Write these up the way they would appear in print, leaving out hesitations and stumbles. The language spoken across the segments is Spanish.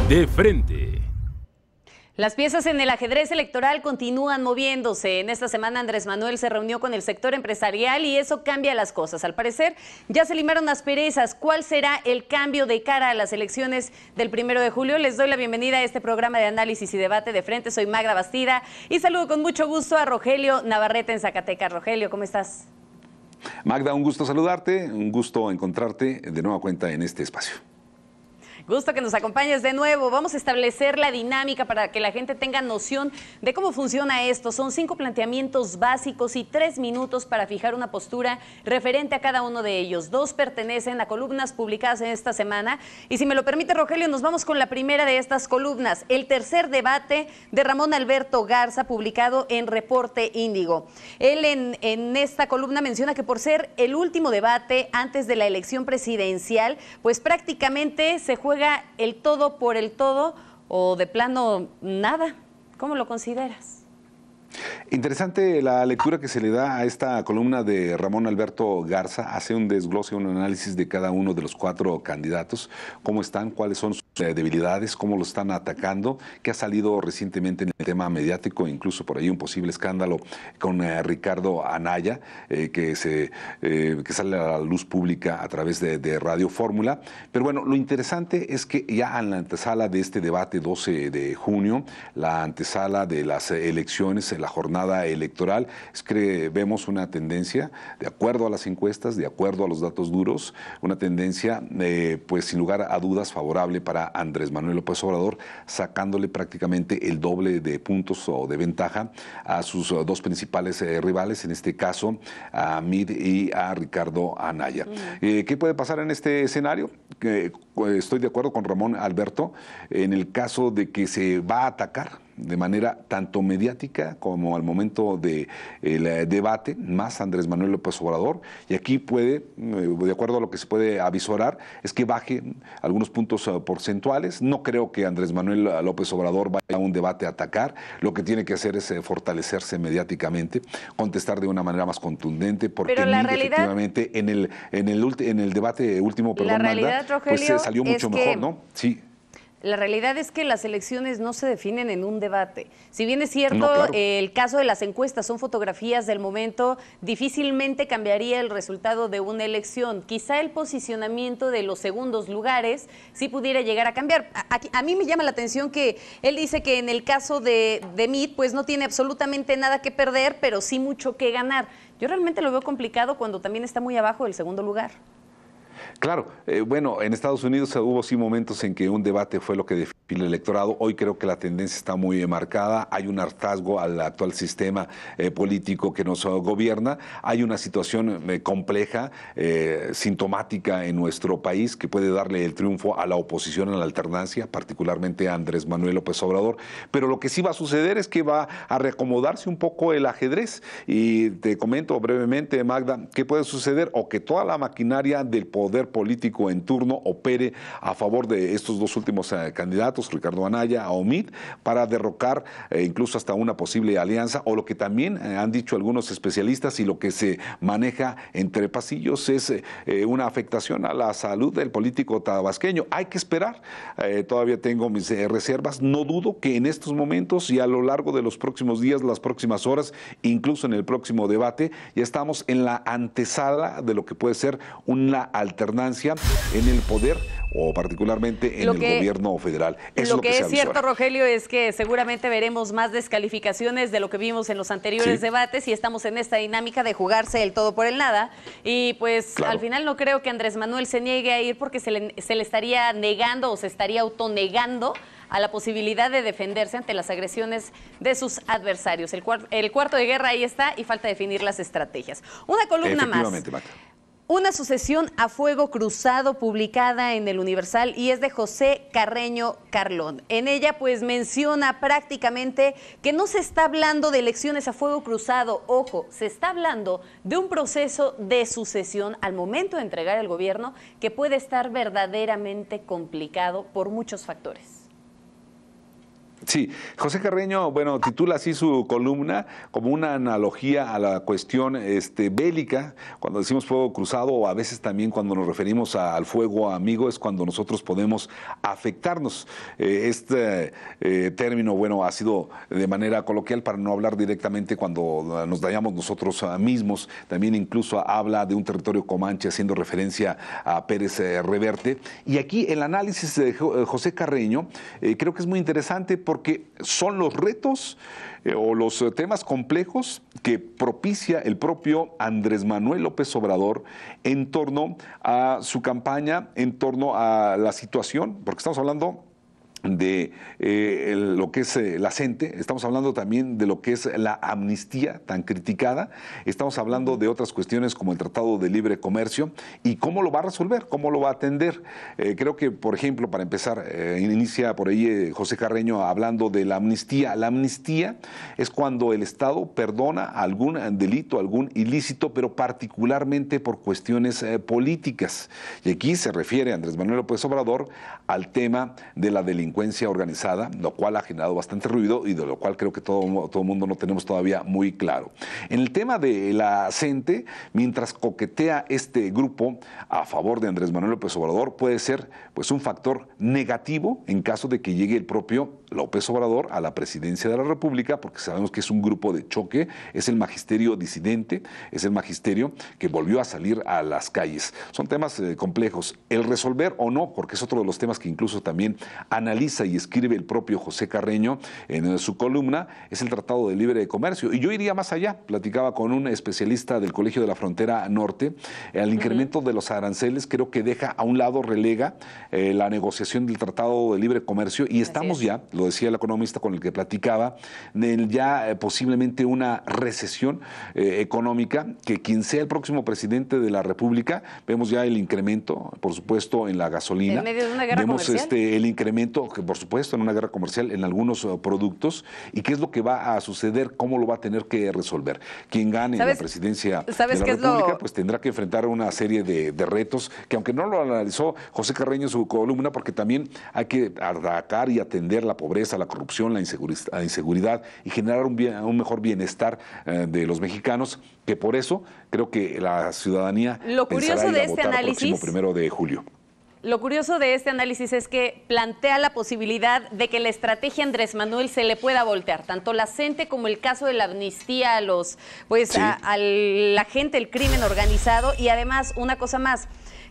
De frente. Las piezas en el ajedrez electoral continúan moviéndose. En esta semana Andrés Manuel se reunió con el sector empresarial y eso cambia las cosas. Al parecer ya se limaron asperezas. ¿Cuál será el cambio de cara a las elecciones del 1 de julio? Les doy la bienvenida a este programa de análisis y debate de frente. Soy Magda Bastida y saludo con mucho gusto a Rogelio Navarrete en Zacatecas. Rogelio, ¿cómo estás? Magda, un gusto saludarte, un gusto encontrarte de nueva cuenta en este espacio. Gusto que nos acompañes de nuevo. Vamos a establecer la dinámica para que la gente tenga noción de cómo funciona esto. Son 5 planteamientos básicos y 3 minutos para fijar una postura referente a cada uno de ellos. 2 pertenecen a columnas publicadas en esta semana. Y si me lo permite, Rogelio, nos vamos con la primera de estas columnas. El tercer debate de Ramón Alberto Garza, publicado en Reporte Índigo. Él en esta columna menciona que por ser el último debate antes de la elección presidencial, pues prácticamente se juega el todo por el todo o de plano nada. ¿Cómo lo consideras? Interesante la lectura que se le da a esta columna de Ramón Alberto Garza. Hace un desglose, un análisis de cada uno de los 4 candidatos, cómo están, cuáles son sus debilidades, cómo lo están atacando, qué ha salido recientemente en el tema mediático, incluso por ahí un posible escándalo con Ricardo Anaya, que sale a la luz pública a través de Radio Fórmula. Pero bueno, lo interesante es que ya en la antesala de este debate 12 de junio, la antesala de las elecciones, la jornada electoral, es que vemos una tendencia, de acuerdo a las encuestas, de acuerdo a los datos duros, una tendencia, pues sin lugar a dudas, favorable para Andrés Manuel López Obrador, sacándole prácticamente el doble de puntos o de ventaja a sus 2 principales rivales, en este caso a Mid y a Ricardo Anaya. ¿Qué puede pasar en este escenario? Estoy de acuerdo con Ramón Alberto en el caso de que se va a atacar de manera tanto mediática como al momento del debate, más Andrés Manuel López Obrador, y aquí puede, de acuerdo a lo que se puede avisorar, es que baje algunos puntos porcentuales. No creo que Andrés Manuel López Obrador vaya a un debate a atacar, lo que tiene que hacer es fortalecerse mediáticamente, contestar de una manera más contundente, porque efectivamente en el debate último, perdón, Magda, pues salió mucho mejor, ¿no? Sí. La realidad es que las elecciones no se definen en un debate. Si bien es cierto, no, claro, el caso de las encuestas son fotografías del momento, difícilmente cambiaría el resultado de una elección. Quizá el posicionamiento de los segundos lugares sí pudiera llegar a cambiar. A mí me llama la atención que él dice que en el caso de Mid, pues no tiene absolutamente nada que perder, pero sí mucho que ganar. Yo realmente lo veo complicado cuando también está muy abajo del segundo lugar. Claro, bueno, en Estados Unidos hubo sí momentos en que un debate fue lo que definió el electorado. Hoy creo que la tendencia está muy marcada. Hay un hartazgo al actual sistema político que nos gobierna. Hay una situación compleja, sintomática en nuestro país que puede darle el triunfo a la oposición, a la alternancia, particularmente a Andrés Manuel López Obrador. Pero lo que sí va a suceder es que va a reacomodarse un poco el ajedrez. Y te comento brevemente, Magda, ¿qué puede suceder? O que toda la maquinaria del poder político en turno opere a favor de estos 2 últimos candidatos, Ricardo Anaya o Mid, para derrocar incluso hasta una posible alianza, o lo que también han dicho algunos especialistas y lo que se maneja entre pasillos es una afectación a la salud del político tabasqueño. Hay que esperar, todavía tengo mis reservas, no dudo que en estos momentos y a lo largo de los próximos días, las próximas horas, incluso en el próximo debate, ya estamos en la antesala de lo que puede ser una alternancia en el poder o particularmente en el gobierno federal. Lo que es cierto, Rogelio, es que seguramente veremos más descalificaciones de lo que vimos en los anteriores debates y estamos en esta dinámica de jugarse el todo por el nada. Y pues al final no creo que Andrés Manuel se niegue a ir porque se le estaría negando o se estaría autonegando a la posibilidad de defenderse ante las agresiones de sus adversarios. El cuarto de guerra ahí está y falta definir las estrategias. Una columna más. Una sucesión a fuego cruzado publicada en el Universal y es de José Carreño Carlón. En ella pues menciona prácticamente que no se está hablando de elecciones a fuego cruzado, ojo, se está hablando de un proceso de sucesión al momento de entregar el gobierno que puede estar verdaderamente complicado por muchos factores. Sí, José Carreño, bueno, titula así su columna como una analogía a la cuestión bélica, cuando decimos fuego cruzado, o a veces también cuando nos referimos al fuego amigo, es cuando nosotros podemos afectarnos. Término, bueno, ha sido de manera coloquial para no hablar directamente cuando nos dañamos nosotros mismos. También incluso habla de un territorio comanche haciendo referencia a Pérez Reverte. Y aquí el análisis de José Carreño creo que es muy interesante porque son los retos o los temas complejos que propicia el propio Andrés Manuel López Obrador en torno a su campaña, en torno a la situación, porque estamos hablando de lo que es la CENTE, estamos hablando también de lo que es la amnistía tan criticada, estamos hablando de otras cuestiones como el Tratado de Libre Comercio y cómo lo va a resolver, cómo lo va a atender. Creo que, por ejemplo, para empezar, inicia por ahí José Carreño hablando de la amnistía. La amnistía es cuando el Estado perdona algún delito, algún ilícito, pero particularmente por cuestiones políticas. Y aquí se refiere Andrés Manuel López Obrador al tema de la delincuencia organizada, lo cual ha generado bastante ruido y de lo cual creo que todo el mundo no tenemos todavía muy claro. En el tema de la CENTE, mientras coquetea este grupo a favor de Andrés Manuel López Obrador, puede ser pues un factor negativo en caso de que llegue el propio López Obrador a la presidencia de la República, porque sabemos que es un grupo de choque, es el magisterio disidente, es el magisterio que volvió a salir a las calles. Son temas complejos. El resolver o no, porque es otro de los temas que incluso también analiza y escribe el propio José Carreño en su columna, es el Tratado de Libre Comercio. Y yo iría más allá, platicaba con un especialista del Colegio de la Frontera Norte, el incremento de los aranceles creo que deja a un lado, relega la negociación del Tratado de Libre Comercio y estamos ya, lo decía el economista con el que platicaba, en ya posiblemente una recesión económica, que quien sea el próximo presidente de la República, vemos ya el incremento, por supuesto, en la gasolina. En medio de una guerra vemos comercial. El incremento, que por supuesto, en una guerra comercial en algunos productos, y qué es lo que va a suceder, cómo lo va a tener que resolver. Quien gane la presidencia de la República, pues tendrá que enfrentar una serie de retos, que aunque no lo analizó José Carreño en su columna, porque también hay que atacar y atender la pobreza, la corrupción, la inseguridad y generar un mejor bienestar de los mexicanos, que por eso creo que la ciudadanía pensará ir a votar el próximo 1 de julio. Lo curioso de este análisis es que plantea la posibilidad de que la estrategia Andrés Manuel se le pueda voltear, tanto la CENTE como el caso de la amnistía a los, pues, sí, a la gente, el crimen organizado, y además una cosa más.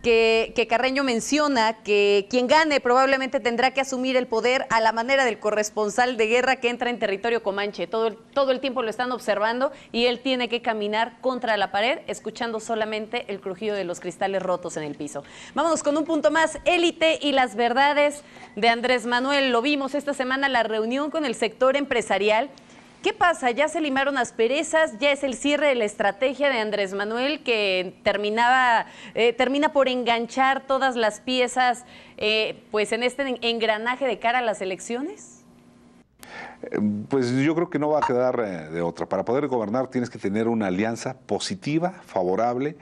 Que Carreño menciona que quien gane probablemente tendrá que asumir el poder a la manera del corresponsal de guerra que entra en territorio comanche. Todo el tiempo lo están observando y él tiene que caminar contra la pared, escuchando solamente el crujido de los cristales rotos en el piso. Vámonos con un punto más, élite y las verdades de Andrés Manuel. Lo vimos esta semana, la reunión con el sector empresarial. ¿Qué pasa? ¿Ya se limaron asperezas? ¿Ya es el cierre de la estrategia de Andrés Manuel que termina por enganchar todas las piezas pues en este engranaje de cara a las elecciones? Pues yo creo que no va a quedar de otra. Para poder gobernar tienes que tener una alianza positiva, favorable,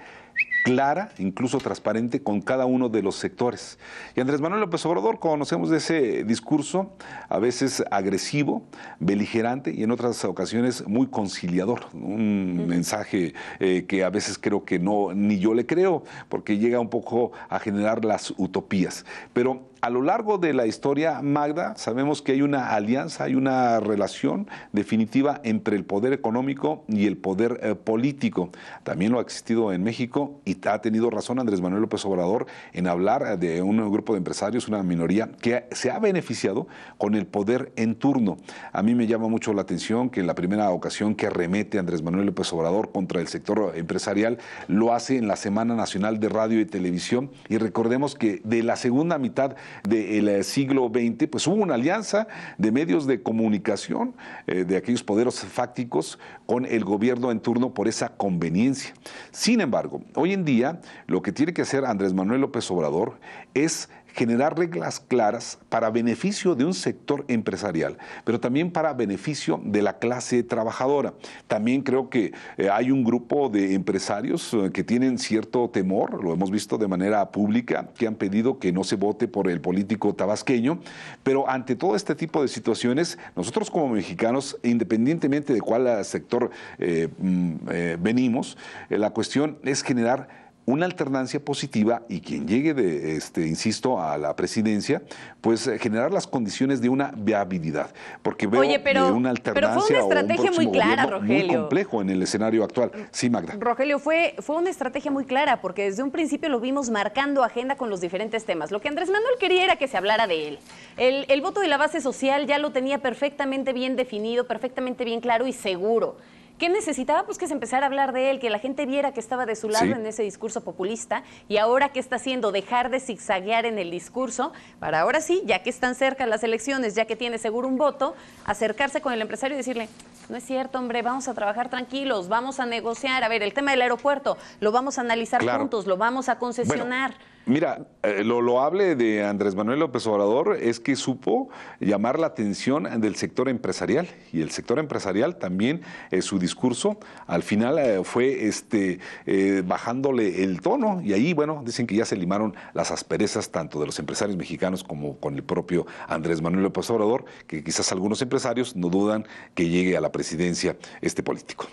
clara, incluso transparente con cada uno de los sectores. Y Andrés Manuel López Obrador, conocemos de ese discurso a veces agresivo, beligerante y en otras ocasiones muy conciliador. Un mensaje que a veces creo que no, ni yo le creo, porque llega un poco a generar las utopías. Pero a lo largo de la historia, Magda, sabemos que hay una alianza, hay una relación definitiva entre el poder económico y el poder político. También lo ha existido en México y ha tenido razón Andrés Manuel López Obrador en hablar de un grupo de empresarios, una minoría, que se ha beneficiado con el poder en turno. A mí me llama mucho la atención que en la primera ocasión que arremete Andrés Manuel López Obrador contra el sector empresarial, lo hace en la Semana Nacional de Radio y Televisión, y recordemos que de la segunda mitad del siglo XX, pues hubo una alianza de medios de comunicación, de aquellos poderes fácticos con el gobierno en turno por esa conveniencia. Sin embargo, hoy en día lo que tiene que hacer Andrés Manuel López Obrador es generar reglas claras para beneficio de un sector empresarial, pero también para beneficio de la clase trabajadora. También creo que hay un grupo de empresarios que tienen cierto temor, lo hemos visto de manera pública, que han pedido que no se vote por el político tabasqueño, pero ante todo este tipo de situaciones, nosotros como mexicanos, independientemente de cuál sector venimos, la cuestión es generar una alternancia positiva y quien llegue insisto, a la presidencia, pues generar las condiciones de una viabilidad. Porque veo de una alternancia pero fue una estrategia muy clara, Rogelio. Muy complejo en el escenario actual. Sí, Magda. Rogelio, fue una estrategia muy clara porque desde un principio lo vimos marcando agenda con los diferentes temas. Lo que Andrés Manuel quería era que se hablara de él. El voto de la base social ya lo tenía perfectamente bien definido, perfectamente bien claro y seguro. ¿Qué necesitaba? Pues que se empezara a hablar de él, que la gente viera que estaba de su lado en ese discurso populista. Y ahora, ¿qué está haciendo? Dejar de zigzaguear en el discurso para ahora sí, ya que están cerca las elecciones, ya que tiene seguro un voto, acercarse con el empresario y decirle, no es cierto, hombre, vamos a trabajar tranquilos, vamos a negociar. A ver, el tema del aeropuerto, lo vamos a analizar juntos, lo vamos a concesionar. Bueno, mira, lo loable de Andrés Manuel López Obrador es que supo llamar la atención del sector empresarial, y el sector empresarial también, su discurso al final fue bajándole el tono, y ahí, bueno, dicen que ya se limaron las asperezas tanto de los empresarios mexicanos como con el propio Andrés Manuel López Obrador, que quizás algunos empresarios no dudan que llegue a la presidencia este político.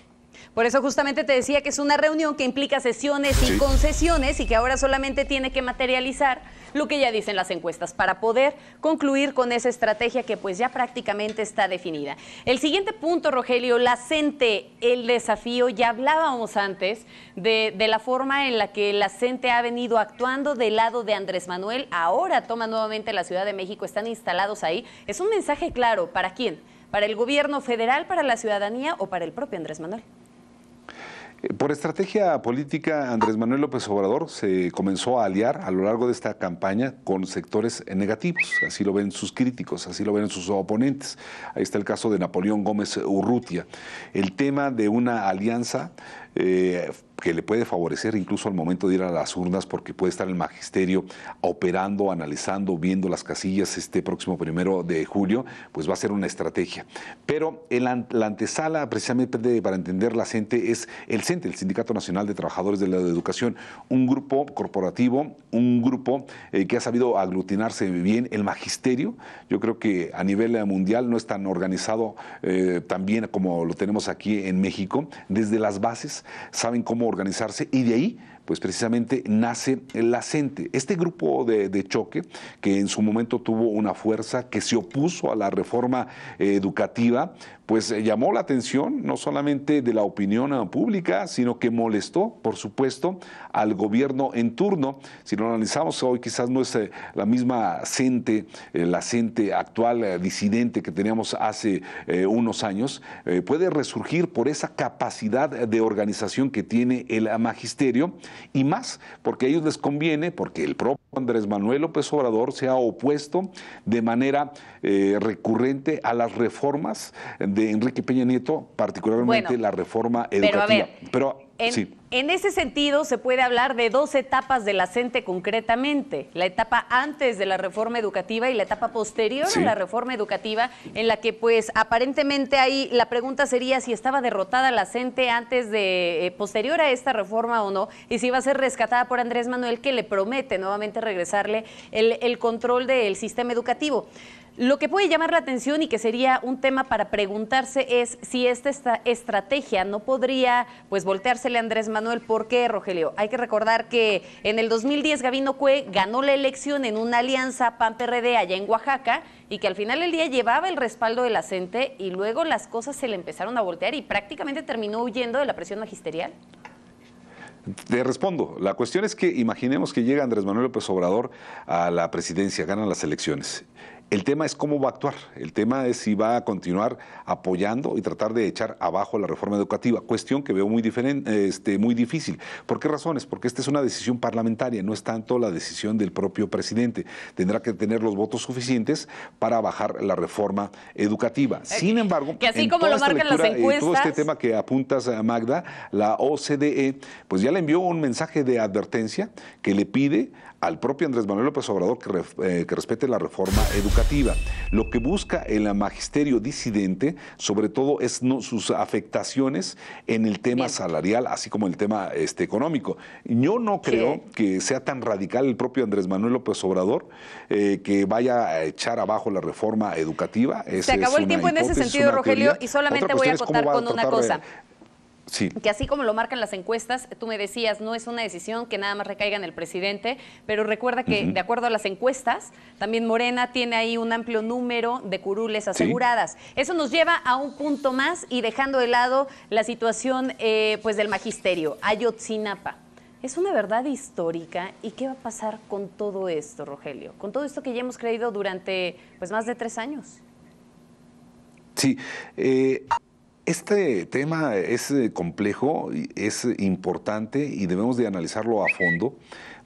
Por eso justamente te decía que es una reunión que implica sesiones y concesiones y que ahora solamente tiene que materializar lo que ya dicen las encuestas para poder concluir con esa estrategia que pues ya prácticamente está definida. El siguiente punto, Rogelio, la CENTE, el desafío, ya hablábamos antes de la forma en la que la CENTE ha venido actuando del lado de Andrés Manuel, ahora toma nuevamente la Ciudad de México, están instalados ahí. Es un mensaje claro, ¿para quién? ¿Para el gobierno federal, para la ciudadanía o para el propio Andrés Manuel? Por estrategia política, Andrés Manuel López Obrador se comenzó a aliar a lo largo de esta campaña con sectores negativos. Así lo ven sus críticos, así lo ven sus oponentes. Ahí está el caso de Napoleón Gómez Urrutia. El tema de una alianza que le puede favorecer incluso al momento de ir a las urnas, porque puede estar el magisterio operando, analizando, viendo las casillas este próximo 1 de julio, pues va a ser una estrategia. Pero la antesala, precisamente para entender la CENTE, es el CENTE, el Sindicato Nacional de Trabajadores de la Educación, un grupo corporativo, un grupo que ha sabido aglutinarse bien. El magisterio, yo creo que a nivel mundial no es tan organizado tan bien como lo tenemos aquí en México. Desde las bases saben cómo organizarse, y de ahí pues precisamente nace la CENTE, este grupo de choque que en su momento tuvo una fuerza, que se opuso a la reforma educativa, pues llamó la atención no solamente de la opinión pública, sino que molestó, por supuesto, al gobierno en turno. Si lo analizamos hoy, quizás no es la misma CENTE, la CENTE actual disidente que teníamos hace unos años, puede resurgir por esa capacidad de organización que tiene el magisterio, y más porque a ellos les conviene, porque el propio Andrés Manuel López Obrador se ha opuesto de manera recurrente a las reformas de Enrique Peña Nieto, particularmente la reforma educativa. Pero en ese sentido se puede hablar de dos etapas de la CENTE concretamente, la etapa antes de la reforma educativa y la etapa posterior a la reforma educativa, en la que pues aparentemente ahí la pregunta sería si estaba derrotada la CENTE antes de, posterior a esta reforma o no, y si iba a ser rescatada por Andrés Manuel, que le promete nuevamente regresarle el control del sistema educativo. Lo que puede llamar la atención y que sería un tema para preguntarse es si esta estrategia no podría pues volteársele a Andrés Manuel. ¿Por qué, Rogelio? Hay que recordar que en el 2010 Gabino Cue ganó la elección en una alianza PAN-PRD allá en Oaxaca y que al final del día llevaba el respaldo de la CENTE, y luego las cosas se le empezaron a voltear y prácticamente terminó huyendo de la presión magisterial. Te respondo. La cuestión es que imaginemos que llega Andrés Manuel López Obrador a la presidencia, ganan las elecciones, El tema es cómo va a actuar, el tema es si va a continuar apoyando y tratar de echar abajo la reforma educativa, cuestión que veo muy difícil. ¿Por qué razones? Porque esta es una decisión parlamentaria, no es tanto la decisión del propio presidente. Tendrá que tener los votos suficientes para bajar la reforma educativa. Sin embargo, que así como lo marcan las encuestas, todo este tema que apuntas, Magda, la OCDE, pues ya le envió un mensaje de advertencia que le pide al propio Andrés Manuel López Obrador que respete la reforma educativa. Lo que busca el magisterio disidente, sobre todo, es sus afectaciones en el tema salarial, así como el tema económico. Yo no creo que sea tan radical el propio Andrés Manuel López Obrador que vaya a echar abajo la reforma educativa. Se acabó el tiempo en ese sentido, Rogelio, y solamente voy a acotar con una cosa. Sí. Que así como lo marcan las encuestas, tú me decías, no es una decisión que nada más recaiga en el presidente, pero recuerda que de acuerdo a las encuestas, también Morena tiene ahí un amplio número de curules aseguradas. Sí. Eso nos lleva a un punto más y dejando de lado la situación pues del magisterio, Ayotzinapa. Es una verdad histórica. ¿Y qué va a pasar con todo esto, Rogelio? Con todo esto que ya hemos creído durante pues más de 3 años. Sí, este tema es complejo, es importante y debemos de analizarlo a fondo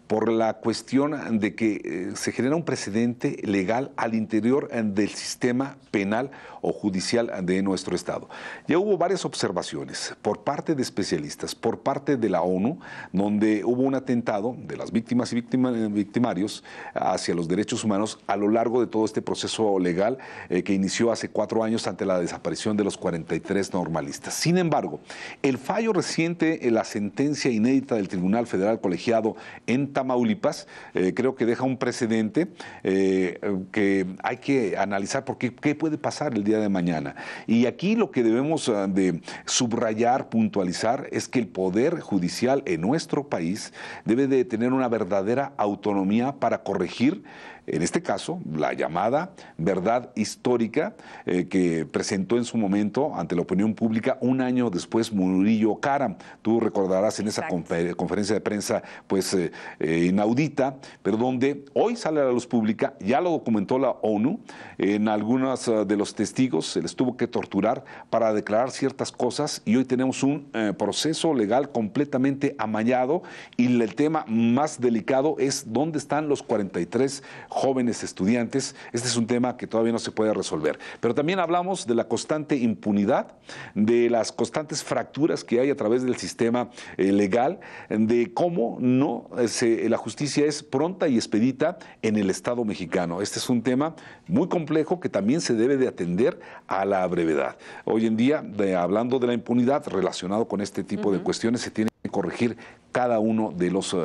por la cuestión de que se genera un precedente legal al interior del sistema penal o judicial de nuestro Estado. Ya hubo varias observaciones por parte de especialistas, por parte de la ONU, donde hubo un atentado de las víctimas y victimarios hacia los derechos humanos a lo largo de todo este proceso legal que inició hace 4 años ante la desaparición de los 43 normalistas. Sin embargo, el fallo reciente, la sentencia inédita del Tribunal Federal Colegiado en Tamaulipas, creo que deja un precedente que hay que analizar porque qué puede pasar el día de mañana. Y aquí lo que debemos de subrayar, puntualizar, es que el Poder Judicial en nuestro país debe de tener una verdadera autonomía para corregir, en este caso, la llamada verdad histórica que presentó en su momento ante la opinión pública 1 año después Murillo Karam. Tú recordarás en esa conferencia de prensa pues inaudita, pero donde hoy sale a la luz pública, ya lo documentó la ONU, en algunos de los testigos se les tuvo que torturar para declarar ciertas cosas y hoy tenemos un proceso legal completamente amañado y el tema más delicado es dónde están los 43 jóvenes estudiantes. Este es un tema que todavía no se puede resolver. Pero también hablamos de la constante impunidad, de las constantes fracturas que hay a través del sistema legal, de cómo la justicia es pronta y expedita en el Estado mexicano. Este es un tema muy complejo que también se debe de atender a la brevedad. Hoy en día, hablando de la impunidad relacionado con este tipo de cuestiones, se tiene que corregir cada uno de los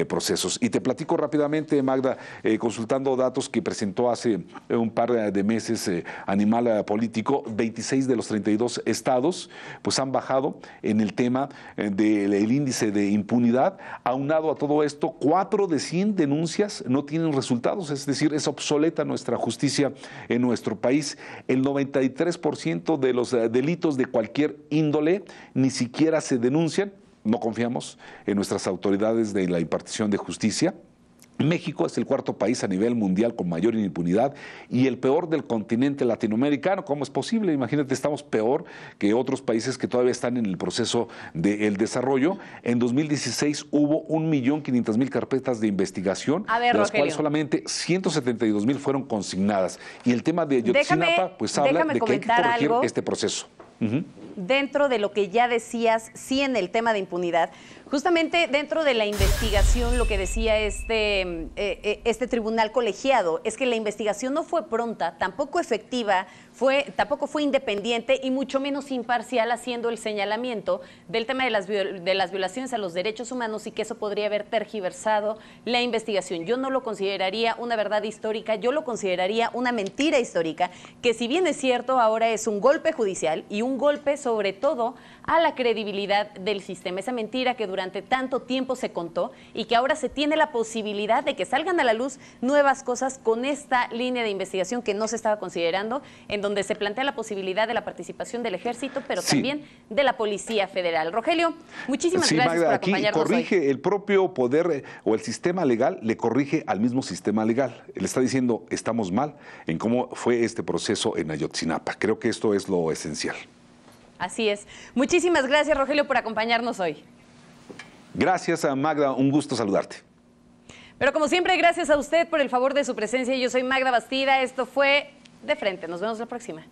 procesos. Y te platico rápidamente, Magda, consultando datos que presentó hace un par de meses Animal Político, 26 de los 32 estados pues han bajado en el tema del índice de impunidad. Aunado a todo esto, 4 de 100 denuncias no tienen resultados, es decir, es obsoleta nuestra justicia en nuestro país. El 93% de los delitos de cualquier índole ni siquiera se denuncian. No confiamos en nuestras autoridades de la impartición de justicia. México es el 4º país a nivel mundial con mayor impunidad y el peor del continente latinoamericano. ¿Cómo es posible? Imagínate, estamos peor que otros países que todavía están en el proceso del desarrollo. En 2016 hubo 1.500.000 carpetas de investigación, de las cuales solamente 172.000 fueron consignadas. Y el tema de Ayotzinapa pues habla de que hay que corregir este proceso. Dentro de lo que ya decías, sí, en el tema de impunidad, justamente dentro de la investigación, lo que decía este tribunal colegiado es que la investigación no fue pronta, tampoco efectiva, tampoco fue independiente y mucho menos imparcial, haciendo el señalamiento del tema de las violaciones a los derechos humanos y que eso podría haber tergiversado la investigación. Yo no lo consideraría una verdad histórica, yo lo consideraría una mentira histórica, que si bien es cierto, ahora es un golpe judicial y un golpe sobre todo a la credibilidad del sistema. Esa mentira que durante tanto tiempo se contó y que ahora se tiene la posibilidad de que salgan a la luz nuevas cosas con esta línea de investigación que no se estaba considerando, en donde se plantea la posibilidad de la participación del Ejército, pero también de la Policía Federal. Rogelio, muchísimas gracias Magda, por acompañarnos aquí corrige hoy. el propio poder o el sistema legal, le corrige al mismo sistema legal. Le está diciendo, estamos mal en cómo fue este proceso en Ayotzinapa. Creo que esto es lo esencial. Así es. Muchísimas gracias, Rogelio, por acompañarnos hoy. Gracias, Magda. Un gusto saludarte. Pero como siempre, gracias a usted por el favor de su presencia. Yo soy Magda Bastida. Esto fue De Frente. Nos vemos la próxima.